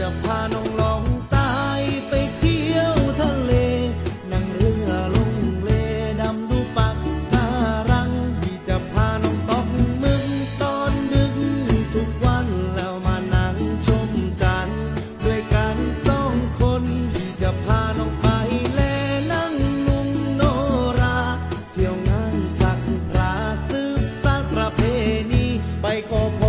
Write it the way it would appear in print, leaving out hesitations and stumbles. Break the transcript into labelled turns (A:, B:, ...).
A: จะพาน้องลองใต้ไปเที่ยวทะเลนั่งเรือลงเลดำดูปะการังพี่จะพาน้องตกหมึกตอนดึกทุกวันแล้วมานั่งชมจันทร์ด้วยกัน2 คนพี่จะพาน้องไปแลนั่งนุ่งโนราเที่ยวงานชักพระสืบสานประเพณีไปขอพร